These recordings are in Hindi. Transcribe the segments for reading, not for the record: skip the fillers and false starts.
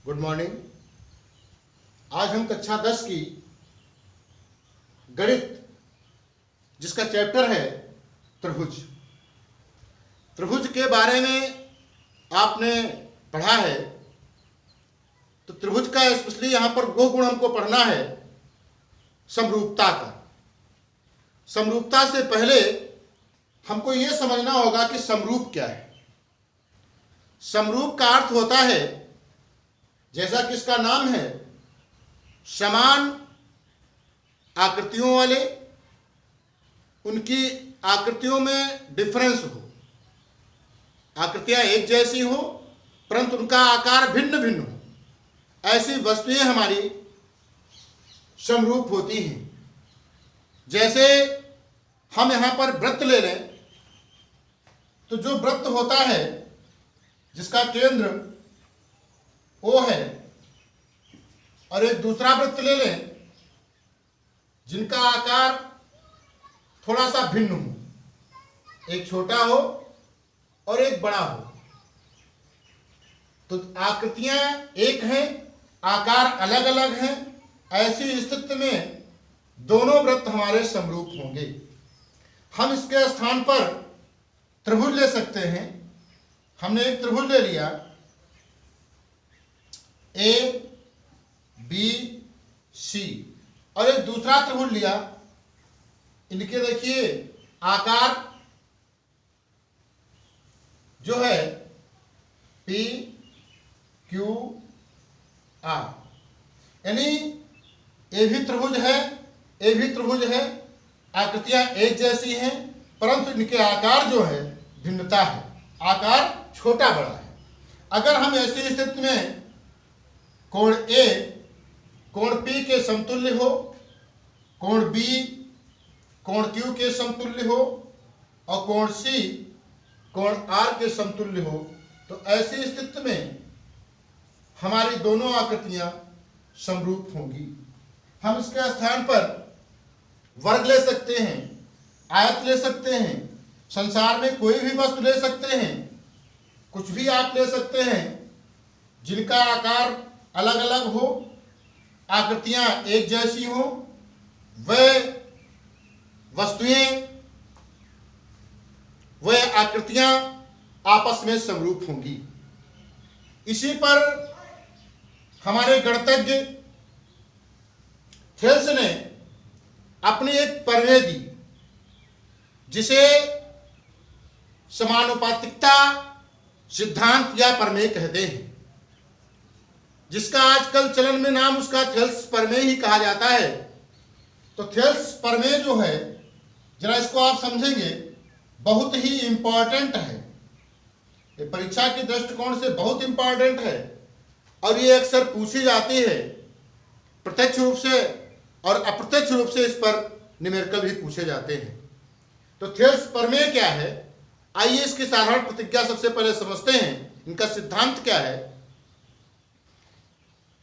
Good morning. आज हम कक्षा 10 की गणित जिसका चैप्टर है त्रिभुज। त्रिभुज के बारे में आपने पढ़ा है, तो त्रिभुज का स्पेशली यहाँ पर वो गुण हमको पढ़ना है समरूपता का। समरूपता से पहले हमको ये समझना होगा कि समरूप क्या है। समरूप का अर्थ होता है, जैसा कि इसका नाम है, समान आकृतियों वाले, उनकी आकृतियों में डिफरेंस हो, आकृतियां एक जैसी हो परंतु उनका आकार भिन्न भिन्न हो, ऐसी वस्तुएं हमारी समरूप होती हैं। जैसे हम यहाँ पर वृत्त ले लें, तो जो वृत्त होता है जिसका केंद्र O है, और एक दूसरा वृत्त ले लें जिनका आकार थोड़ा सा भिन्न हो, एक छोटा हो और एक बड़ा हो, तो आकृतियां एक हैं, आकार अलग अलग हैं। ऐसी स्थिति में दोनों वृत्त हमारे समरूप होंगे। हम इसके स्थान पर त्रिभुज ले सकते हैं। हमने एक त्रिभुज ले लिया A, B, C, और एक दूसरा त्रिभुज लिया। इनके देखिए आकार जो है P, Q, R, यानी A भी त्रिभुज है, A भी त्रिभुज है, आकृतियां एक जैसी हैं, परंतु इनके आकार जो है भिन्नता है, आकार छोटा बड़ा है। अगर हम ऐसी स्थिति में कोण A कोण P के समतुल्य हो, कोण B कोण Q के समतुल्य हो और कोण C कोण R के समतुल्य हो, तो ऐसी स्थिति में हमारी दोनों आकृतियां समरूप होंगी। हम इसके स्थान पर वर्ग ले सकते हैं, आयत ले सकते हैं, संसार में कोई भी वस्तु ले सकते हैं, कुछ भी आप ले सकते हैं जिनका आकार अलग अलग हो, आकृतियां एक जैसी हो, वह वस्तुएं, वह आकृतियां आपस में समरूप होंगी। इसी पर हमारे गणितज्ञ थेल्स ने अपनी एक प्रमेय दी, जिसे समानुपातिकता सिद्धांत या प्रमेय कहते हैं, जिसका आजकल चलन में नाम उसका थेल्स प्रमेय ही कहा जाता है। तो थेल्स प्रमेय जो है, जरा इसको आप समझेंगे, बहुत ही इंपॉर्टेंट है। ये परीक्षा के दृष्टिकोण से बहुत इंपॉर्टेंट है और ये अक्सर पूछी जाती है, प्रत्यक्ष रूप से और अप्रत्यक्ष रूप से इस पर न्यूमेरिकल भी पूछे जाते हैं। तो थेल्स प्रमेय क्या है, आइए इसकी साधारण प्रतिज्ञा सबसे पहले समझते हैं। इनका सिद्धांत क्या है?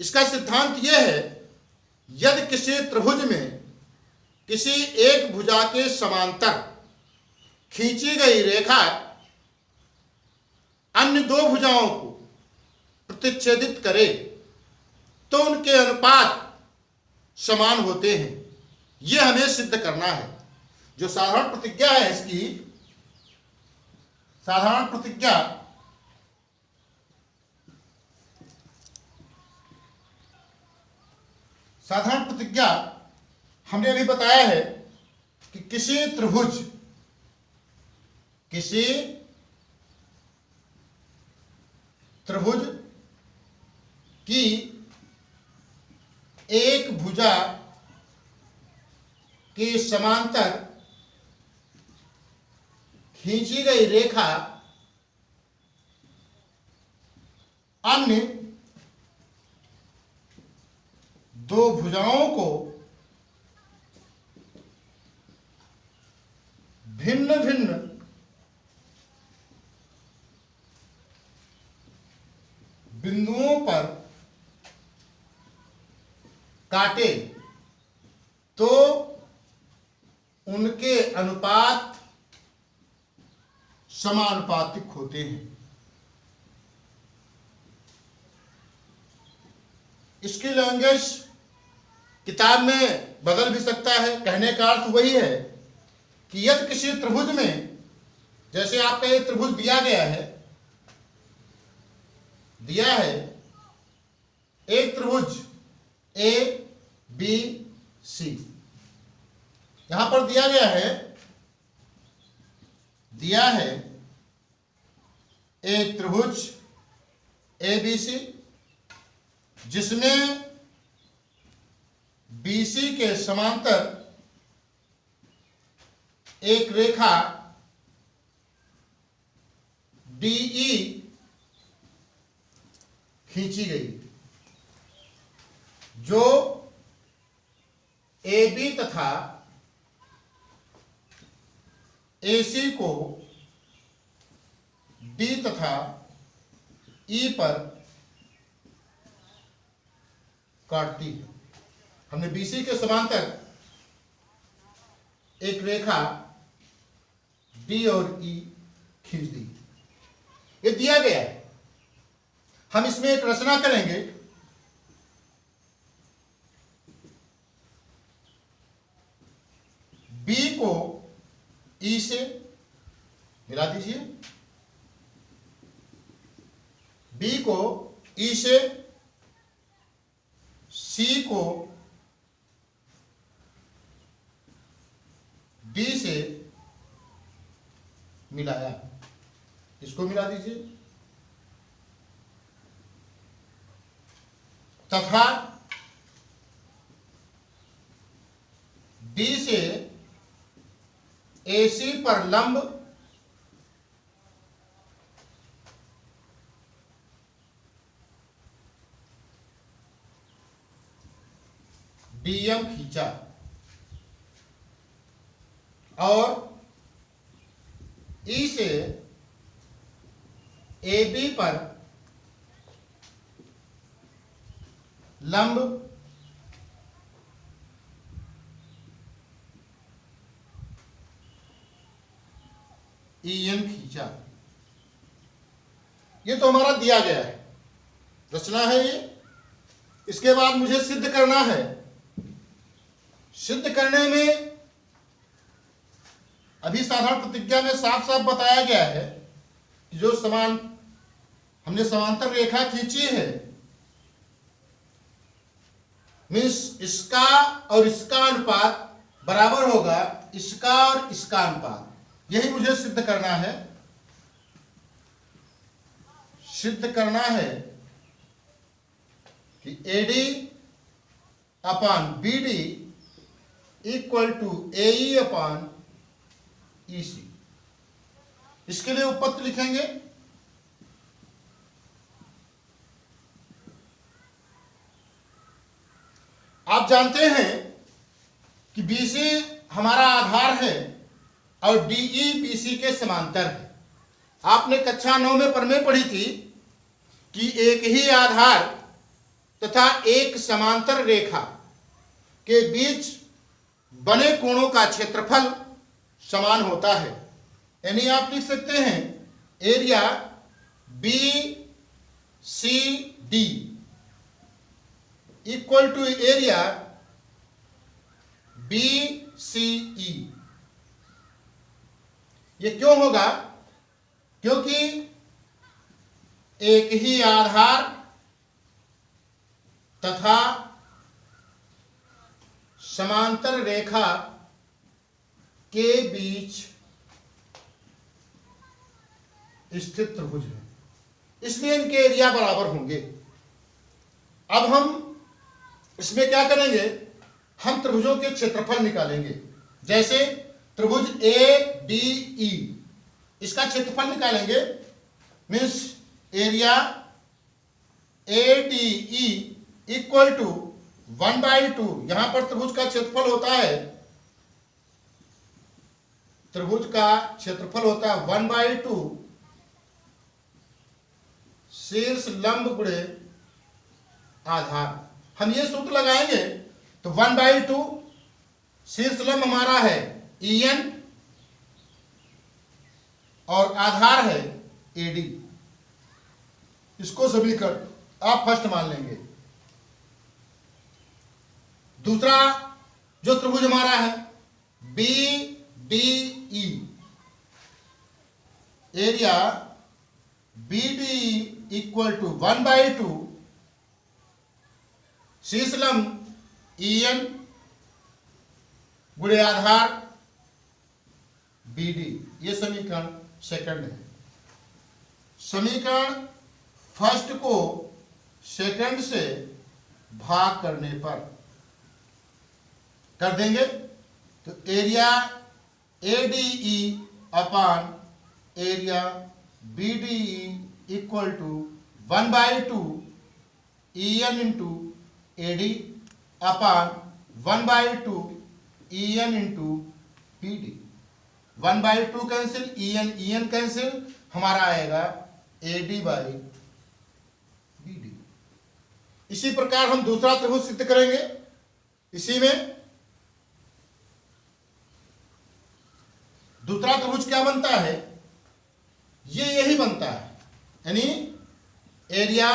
इसका सिद्धांत यह है, यदि किसी त्रिभुज में किसी एक भुजा के समांतर खींची गई रेखा अन्य दो भुजाओं को प्रतिच्छेदित करे तो उनके अनुपात समान होते हैं। यह हमें सिद्ध करना है। जो साधारण प्रतिज्ञा है, इसकी साधारण प्रतिज्ञा हमने अभी बताया है कि किसी त्रिभुज की एक भुजा के समांतर खींची गई रेखा अन्य दो भुजाओं को भिन्न भिन्न बिंदुओं पर काटे तो उनके अनुपात समानुपातिक होते हैं। इसकी लैंग्वेज किताब में बदल भी सकता है। कहने का अर्थ वही है कि यदि किसी त्रिभुज में, जैसे आपका ये त्रिभुज दिया है एक त्रिभुज ए बी सी यहां पर दिया है एक त्रिभुज ए बी सी, जिसमें BC के समांतर एक रेखा DE खींची गई, जो AB तथा AC को D तथा E पर काटती है। हमने BC के समांतर एक रेखा D और E खींच दी। ये दिया गया है। हम इसमें एक रचना करेंगे। B को E से मिला दीजिए, B को E से, C को D से मिलाया, इसको मिला दीजिए, तथा D से AC पर लंब DM खींचा और E से AB पर लंब EN खींचा। ये तो हमारा दिया गया है, रचना है ये। इसके बाद मुझे सिद्ध करना है। सिद्ध करने में अभी साधारण प्रतिज्ञा में साफ साफ बताया गया है कि जो हमने समांतर रेखा खींची है, मीन्स इसका और इसका अनुपात बराबर होगा इसका और इसका अनुपात। यही मुझे सिद्ध करना है। सिद्ध करना है कि AD upon BD equal to AE upon EC। इसके लिए उपपत्ति लिखेंगे। आप जानते हैं कि BC हमारा आधार है और DE BC के समांतर है। आपने कक्षा 9 में प्रमेय पढ़ी थी कि एक ही आधार तथा एक समांतर रेखा के बीच बने कोणों का क्षेत्रफल समान होता है। यानी आप लिख सकते हैं area BCD equal to area BCE। ये क्यों होगा? क्योंकि एक ही आधार तथा समांतर रेखा के बीच स्थित त्रिभुज है, इसलिए इनके एरिया बराबर होंगे। अब हम इसमें क्या करेंगे? हम त्रिभुजों के क्षेत्रफल निकालेंगे। जैसे त्रिभुज ADE, इसका क्षेत्रफल निकालेंगे। Means area ADE equal to 1/2। यहां पर त्रिभुज का क्षेत्रफल होता है, त्रिभुज का क्षेत्रफल होता है 1/2 शीर्ष लंब गुणे आधार। हम ये सूत्र लगाएंगे तो 1/2 शीर्ष लंब हमारा है EN और आधार है AD। इसको सभी कर आप फर्स्ट मान लेंगे। दूसरा जो त्रिभुज हमारा है B D E, area B D E equal to 1/2 शीर्षलम ई एन गुणे आधार बी डी। ये समीकरण सेकंड है। समीकरण फर्स्ट को सेकंड से भाग करने पर कर देंगे तो area A D E upon area B D E equal to 1/2 E N into A D upon 1/2 E N into P D. 1/2 cancel, E N cancel, हमारा आएगा A D by B D. इसी प्रकार हम दूसरा त्रिभुज सिद्ध करेंगे। इसी में दूसरा त्रिभुज क्या बनता है, ये यही बनता है, यानी area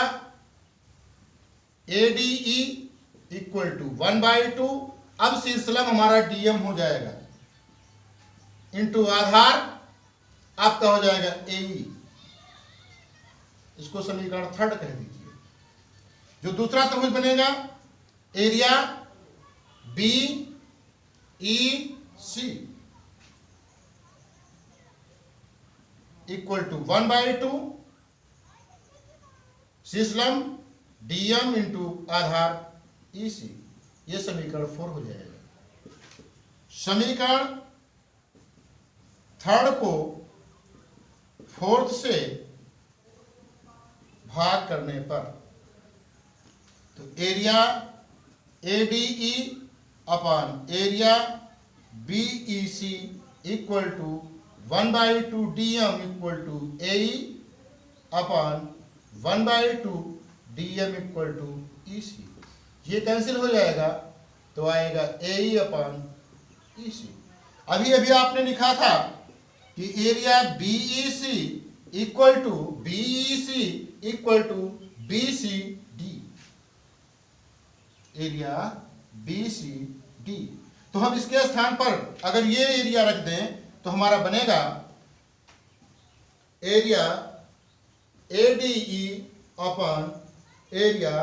A D E equal to 1/2, अब शीर्षलम हमारा डीएम हो जाएगा इंटू आधार आपका हो जाएगा ए ई। इसको समीकरण थर्ड कह दीजिए। जो दूसरा त्रिभुज बनेगा area B E C equal to 1/2 शीर्षलम डीएम इंटू आधार ई सी। ये समीकरण 4 हो जाएगा। समीकरण थर्ड को फोर्थ से भाग करने पर तो area A D E upon area B E C equal to 1/2 DM equal to A E upon 1/2 DM equal to E C. ये कैंसिल हो जाएगा तो आएगा ए ई अपान ई सी। अभी अभी आपने लिखा था कि area B E C equal to B E C equal to B C D, area B C D. तो हम इसके स्थान पर अगर ये एरिया रख दें तो हमारा बनेगा area A D E upon area,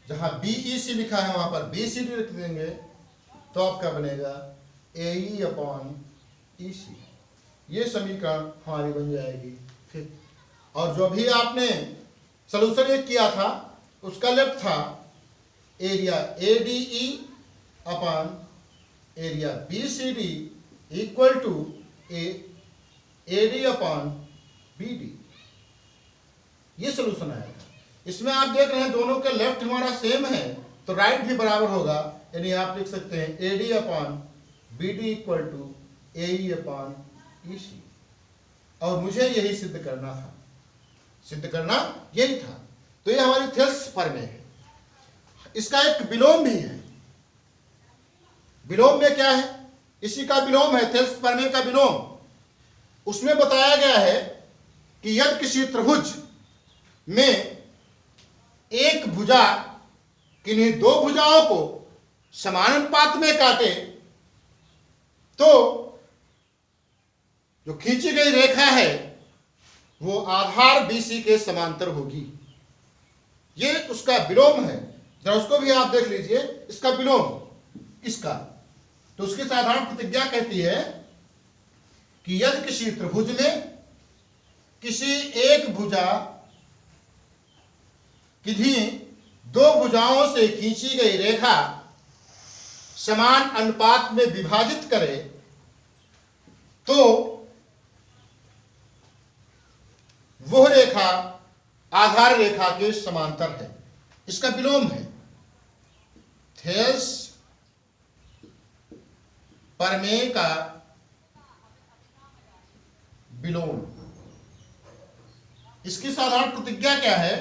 जहां बी ई सी लिखा है वहां पर बी सी डी रख देंगे तो आपका बनेगा ए ई अपॉन ई सी। ये समीकरण हमारी बन जाएगी। फिर और जो भी आपने सलूशन एक किया था उसका लेफ्ट था area A D E upon area B C D equal to A D upon B D. ये सोल्यूशन आएगा। इसमें आप देख रहे हैं दोनों के लेफ्ट हमारा सेम है तो राइट भी बराबर होगा, यानी आप लिख सकते हैं A D upon B D equal to A E upon E C. और मुझे यही सिद्ध करना था, सिद्ध करना यही था। तो ये हमारी थेल्स प्रमेय है। इसका एक विलोम भी है। विलोम में क्या है, इसी का विलोम है, थेल्स प्रमेय का विलोम। उसमें बताया गया है कि यदि किसी त्रिभुज में एक भुजा किन्हीं दो भुजाओं को समान अनुपात में काटे तो जो खींची गई रेखा है वो आधार BC के समांतर होगी। ये उसका विलोम है, जरा उसको भी आप देख लीजिए। इसका विलोम इसका, तो उसकी साधारण प्रतिज्ञा कहती है कि यदि किसी त्रिभुज में किसी एक भुजा किन्हीं दो भुजाओं से खींची गई रेखा समान अनुपात में विभाजित करे तो वह रेखा आधार रेखा के समांतर है। इसका विलोम है थेल्स प्रमेय का विलोम। इसकी साधारण प्रतिज्ञा क्या है,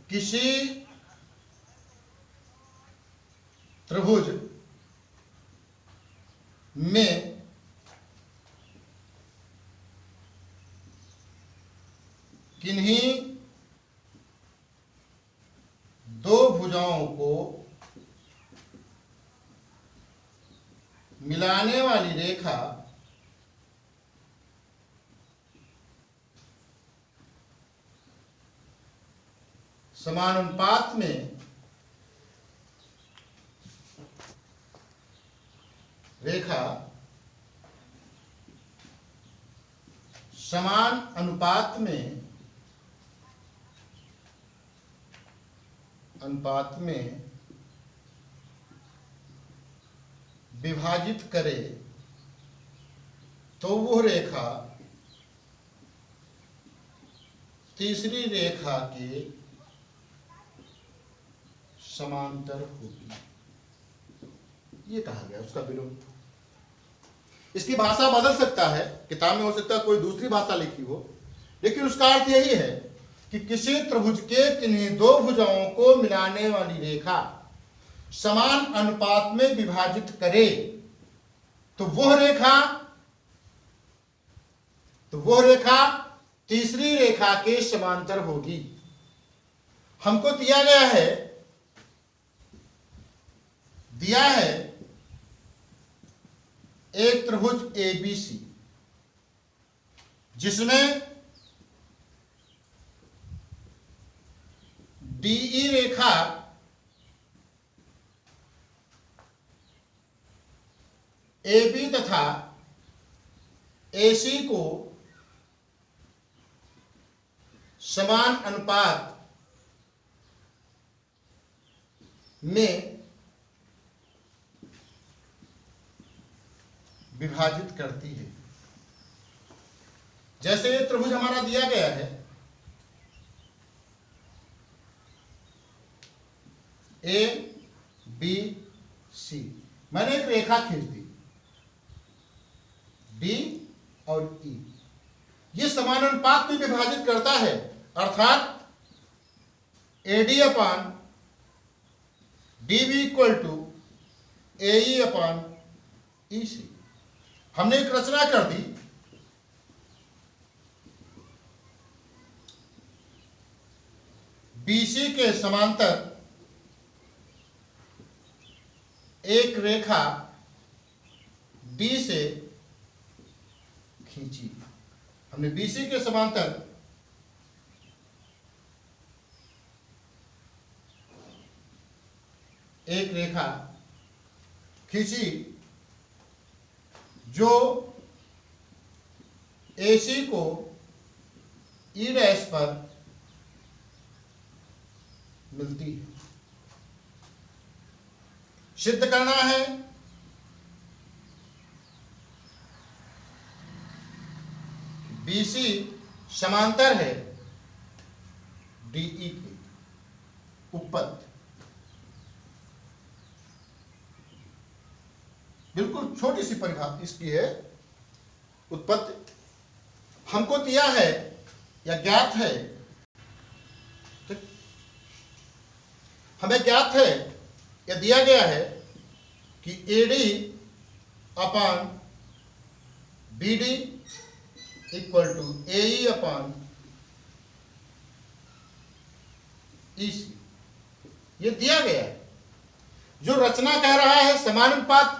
किसी त्रिभुज में किन्हीं दो भुजाओं को मिलाने वाली रेखा समानुपात में समान अनुपात में विभाजित करे तो वह रेखा तीसरी रेखा के समांतर होगी। ये कहा गया उसका विलोम। इसकी भाषा बदल सकता है, किताब में हो सकता है कोई दूसरी भाषा लिखी हो, लेकिन उसका अर्थ यही है कि किसी त्रिभुज के किन्हीं दो भुजाओं को मिलाने वाली रेखा समान अनुपात में विभाजित करे तो वह रेखा तीसरी रेखा के समांतर होगी। हमको दिया है एक त्रिभुज ABC जिसमें DE रेखा AB तथा AC को समान अनुपात में विभाजित करती है। जैसे ये त्रिभुज हमारा दिया गया है, ABC, मैंने एक रेखा खींच दी D और E, ये समानुपात में विभाजित करता है, अर्थात AD upon DB equal to AE upon EC। हमने एक रचना कर दी, BC के समांतर एक रेखा D से खींची। हमने BC के समांतर एक रेखा खींची जो AC को E डैश पर मिलती है। सिद्ध करना है BC समांतर है DE के। उत्पत्ति बिल्कुल छोटी सी परिभाषा इसकी है। उत्पत्ति हमको दिया है या ज्ञात है, हमें ज्ञात है या दिया गया है कि AD upon BD equal to AE upon EC, ये दिया गया है। जो रचना कह रहा है समानुपात,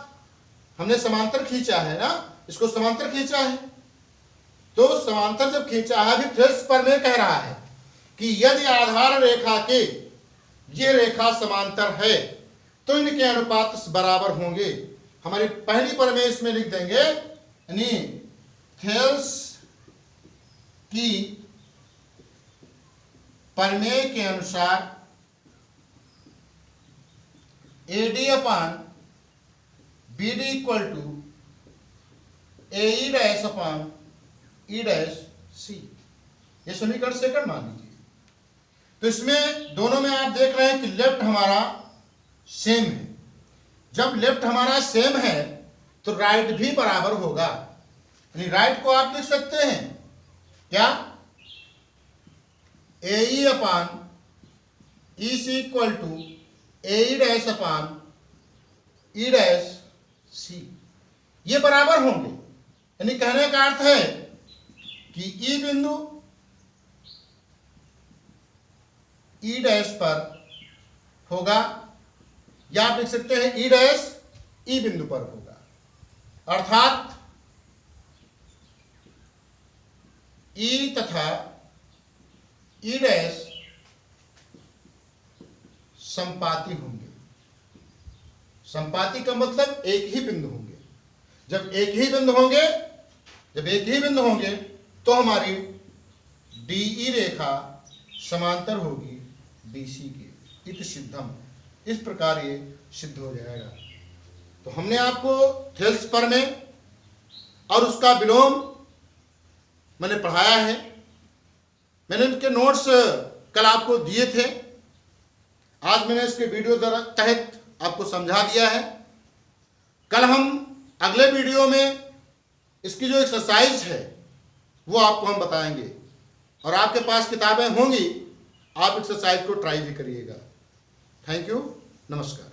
हमने समांतर खींचा है ना, इसको समांतर खींचा है, तो समांतर जब खींचा है, अभी फिर पर में कह रहा है कि यदि आधार रेखा के ये रेखा समांतर है तो इनके अनुपात बराबर होंगे। हमारी पहली पर में इसमें लिख देंगे, यानी थेल्स की प्रमेय के अनुसार AD upon BD equal to AE dash upon E dash C, ये समीकरण सेकंड मान लीजिए। तो इसमें दोनों में आप देख रहे हैं कि लेफ्ट हमारा सेम है। जब लेफ्ट हमारा सेम है तो राइट भी बराबर होगा, यानी राइट को आप लिख सकते हैं क्या, AE upon EC equal to AE dash upon E dash C, ये बराबर होंगे। यानी कहने का अर्थ है कि E बिंदु ई डैश पर होगा, या आप लिख सकते हैं ई डैश ई बिंदु पर होगा। अर्थात ई तथा ई डैश संपाती होंगे। संपाती का मतलब एक ही बिंदु होंगे। जब एक ही बिंदु होंगे तो हमारी डीई रेखा समांतर होगी बीसी के। इति सिद्धम, इस प्रकार ये सिद्ध हो जाएगा। तो हमने आपको थेल्सपर में और उसका विलोम मैंने पढ़ाया है। मैंने उनके नोट्स कल आपको दिए थे। आज मैंने इसके वीडियो तहत आपको समझा दिया है। कल हम अगले वीडियो में इसकी जो एक्सरसाइज है वो आपको हम बताएंगे, और आपके पास किताबें होंगी, आप एक्सरसाइज को ट्राई भी करिएगा। थैंक यू, नमस्कार।